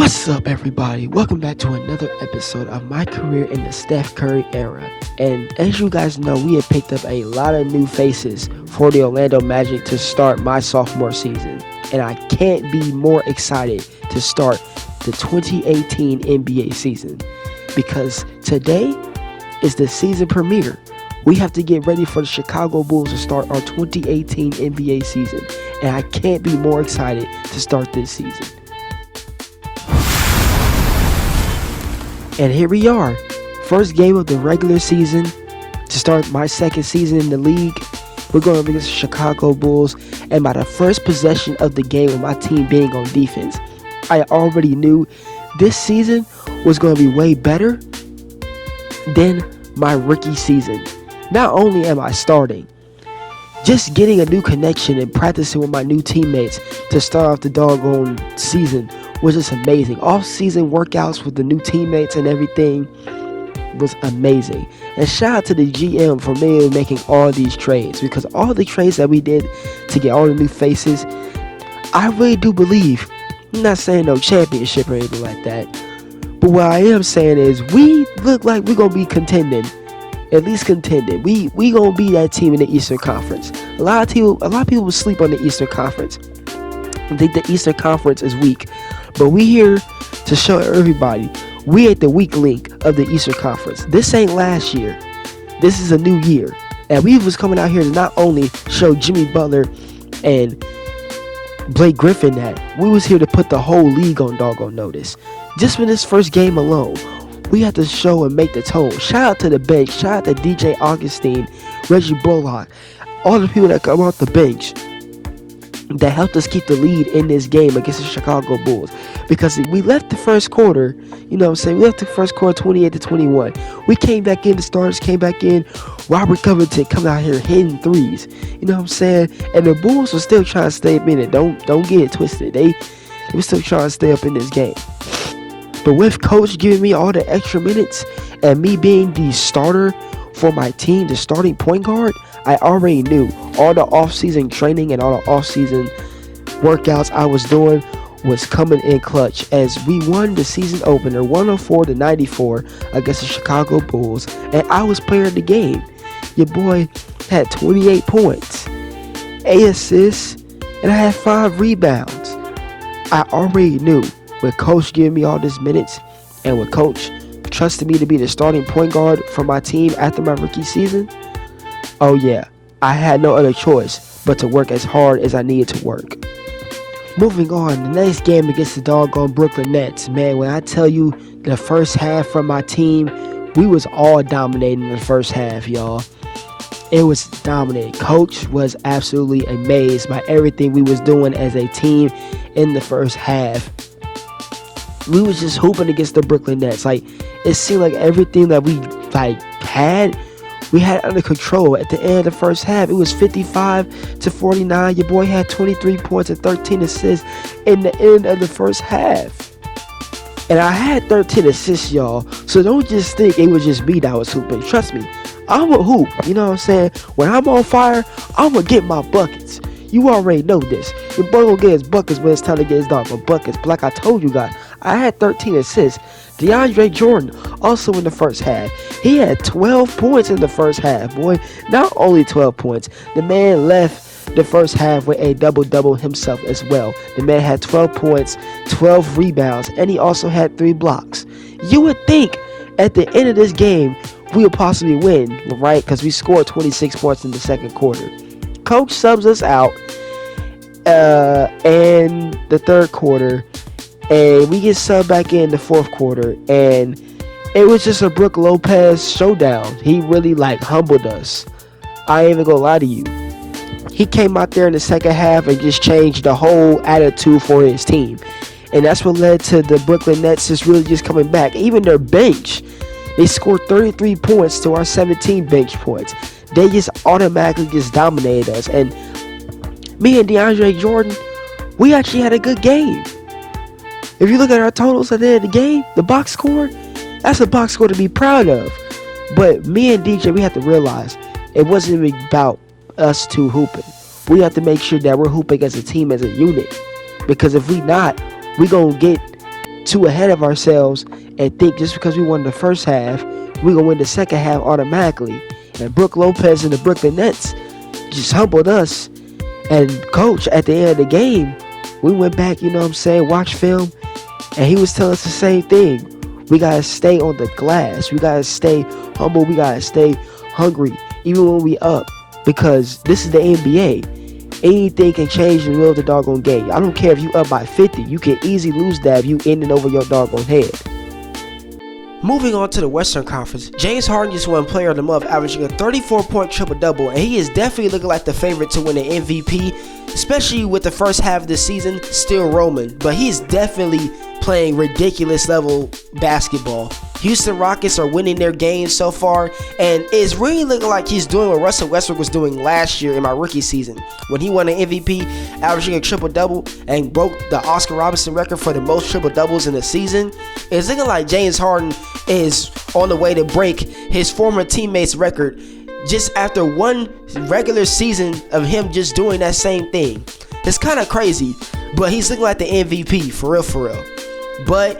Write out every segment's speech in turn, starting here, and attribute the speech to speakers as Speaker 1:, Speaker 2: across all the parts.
Speaker 1: What's up, everybody? Welcome back to another episode of my career in the Steph Curry era. And as you guys know, we have picked up a lot of new faces for the Orlando Magic to start my sophomore season. And I can't be more excited to start the 2018 NBA season, because today is the season premiere. We have to get ready for the Chicago Bulls to start our 2018 NBA season. And I can't be more excited to start this season. And here we are, first game of the regular season to start my second season in the league. We're going up against the Chicago Bulls, and by the first possession of the game with my team being on defense, I already knew this season was going to be way better than my rookie season. Not only am I starting, just getting a new connection and practicing with my new teammates to start off the doggone season was just amazing. Off-season workouts with the new teammates and everything was amazing. And shout out to the GM for me making all these trades, because all the trades that we did to get all the new faces, I really do believe, I'm not saying no championship or anything like that, but what I am saying is we look like we're going to be contending. At least contending. We going to be that team in the Eastern Conference. A lot of people will sleep on the Eastern Conference. I think the Eastern Conference is weak, but we here to show everybody we ain't the weak link of the Eastern Conference. This ain't last year. This is a new year, and we was coming out here to not only show Jimmy Butler and Blake Griffin that we was here to put the whole league on doggone notice. Just for this first game alone, we have to show and make the tone. Shout out to the bench. Shout out to DJ Augustine, Reggie Bullock, all the people that come off the bench that helped us keep the lead in this game against the Chicago Bulls. Because we left the first quarter, we left the first quarter 28-21. We came back in, the starters came back in. Robert Covington coming out here hitting threes. And the Bulls were still trying to stay up in it. Don't get it twisted. They were still trying to stay up in this game. But with Coach giving me all the extra minutes and me being the starter for my team, the starting point guard, I already knew all the off-season training and all the off-season workouts I was doing was coming in clutch, as we won the season opener 104-94 against the Chicago Bulls, and I was player of the game. Your boy had 28 points, 8 assists, and I had 5 rebounds. I already knew, with Coach giving me all these minutes and with Coach trusting me to be the starting point guard for my team after my rookie season, oh yeah, I had no other choice but to work as hard as I needed to work. Moving on, the next game against the doggone Brooklyn Nets. Man, when I tell you the first half from my team, we was all dominating the first half, y'all. It was dominating. Coach was absolutely amazed by everything we was doing as a team in the first half. We was just hooping against the Brooklyn Nets. It seemed like everything that we had under control. At the end of the first half, it was 55-49. Your boy had 23 points and 13 assists in the end of the first half. And I had 13 assists, y'all. So don't just think it was just me that was hooping. Trust me, I'm a hoop. You know what I'm saying? When I'm on fire, I'm going to get my buckets. You already know this. Your boy gonna get his buckets when it's time to get his doggone buckets. But like I told you guys, I had 13 assists. DeAndre Jordan also in the first half. He had 12 points in the first half, boy. Not only 12 points, the man left the first half with a double-double himself as well. The man had 12 points, 12 rebounds, and he also had 3 blocks. You would think at the end of this game we would possibly win, right? Because we scored 26 points in the second quarter. Coach subs us out in the third quarter, and we get subbed back in the fourth quarter, and it was just a Brook Lopez showdown. He really humbled us. I ain't even gonna lie to you. He came out there in the second half and just changed the whole attitude for his team, and that's what led to the Brooklyn Nets just coming back. Even their bench, they scored 33 points to our 17 bench points. They just automatically dominated us. And me and DeAndre Jordan, we actually had a good game. If you look at our totals at the end of the game, the box score, that's a box score to be proud of. But me and DJ, we have to realize it wasn't even about us two hooping. We have to make sure that we're hooping as a team, as a unit. Because if we not, we gonna get too ahead of ourselves and think just because we won the first half, we're going to win the second half automatically. And Brook Lopez and the Brooklyn Nets just humbled us. And coach, at the end of the game, we went back, watch film, and he was telling us the same thing. We got to stay on the glass. We got to stay humble. We got to stay hungry, even when we up, because this is the NBA. Anything can change in the middle of the doggone game. I don't care if you up by 50. You can easily lose that if you in and over your doggone head. Moving on to the Western Conference, James Harden just won Player of the Month, averaging a 34-point triple-double, and he is definitely looking like the favorite to win the MVP, especially with the first half of the season still rolling. But he's definitely playing ridiculous level basketball. Houston Rockets are winning their games so far, and it's really looking like he's doing what Russell Westbrook was doing last year in my rookie season when he won an MVP, averaging a triple-double and broke the Oscar Robertson record for the most triple-doubles in a season. It's looking like James Harden is on the way to break his former teammate's record just after one regular season of him just doing that same thing. It's kind of crazy, but he's looking like the MVP, for real. But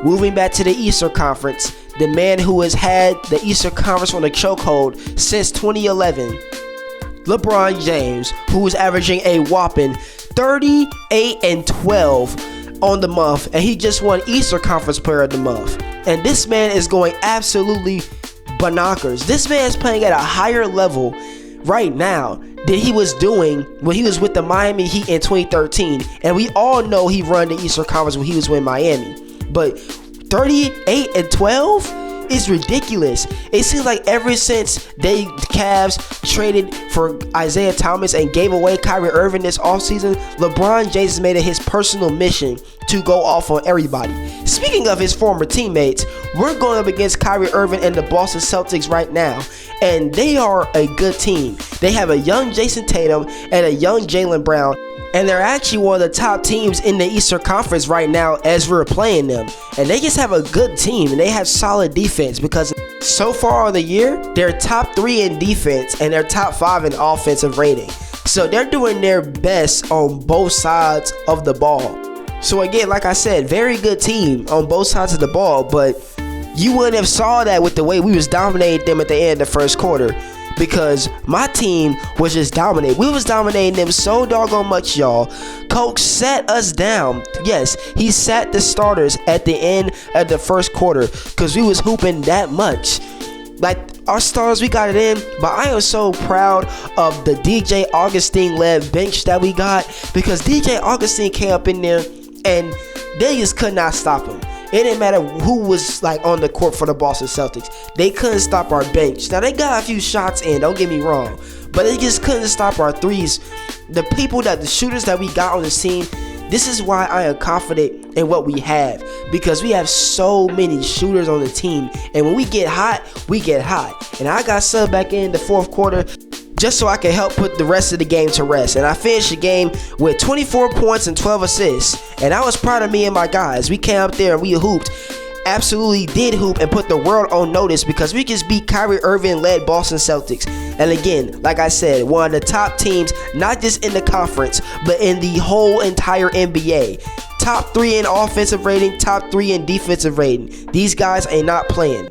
Speaker 1: moving back to the Eastern Conference, the man who has had the Eastern Conference on a chokehold since 2011, LeBron James, who is averaging a whopping 38-12 on the month, and he just won Eastern Conference Player of the Month. And this man is going absolutely bonkers. This man is playing at a higher level right now than he was doing when he was with the Miami Heat in 2013. And we all know he run the Eastern Conference when he was with Miami. But 38-12 is ridiculous. It seems like ever since the Cavs traded for Isaiah Thomas and gave away Kyrie Irving this offseason, LeBron James has made it his personal mission to go off on everybody. Speaking of his former teammates, we're going up against Kyrie Irving and the Boston Celtics right now, and they are a good team. They have a young Jason Tatum and a young Jaylen Brown, and they're actually one of the top teams in the Eastern Conference right now as we're playing them. And they just have a good team, and they have solid defense because so far on the year, they're top 3 in defense and they're top 5 in offensive rating. So they're doing their best on both sides of the ball. So again, like I said, very good team on both sides of the ball, but you wouldn't have saw that with the way we was dominating them at the end of the first quarter. Because my team was just dominating. We was dominating them so doggone much, y'all. Coach sat us down. Yes, he sat the starters at the end of the first quarter because we was hooping that much. Like, our stars, we got it in. But I am so proud of the DJ Augustine-led bench that we got, because DJ Augustine came up in there and they just could not stop him. It didn't matter who was like on the court for the Boston Celtics. They couldn't stop our bench. Now, they got a few shots in, don't get me wrong, but they just couldn't stop our threes. The shooters that we got on the team, this is why I am confident in what we have, because we have so many shooters on the team, and when we get hot, we get hot. And I got subbed back in the fourth quarter just so I can help put the rest of the game to rest. And I finished the game with 24 points and 12 assists. And I was proud of me and my guys. We came up there and we hooped. Absolutely did hoop and put the world on notice, because we just beat Kyrie Irving-led Boston Celtics. And again, like I said, one of the top teams, not just in the conference, but in the whole entire NBA. Top 3 in offensive rating, top 3 in defensive rating. These guys ain't not playing.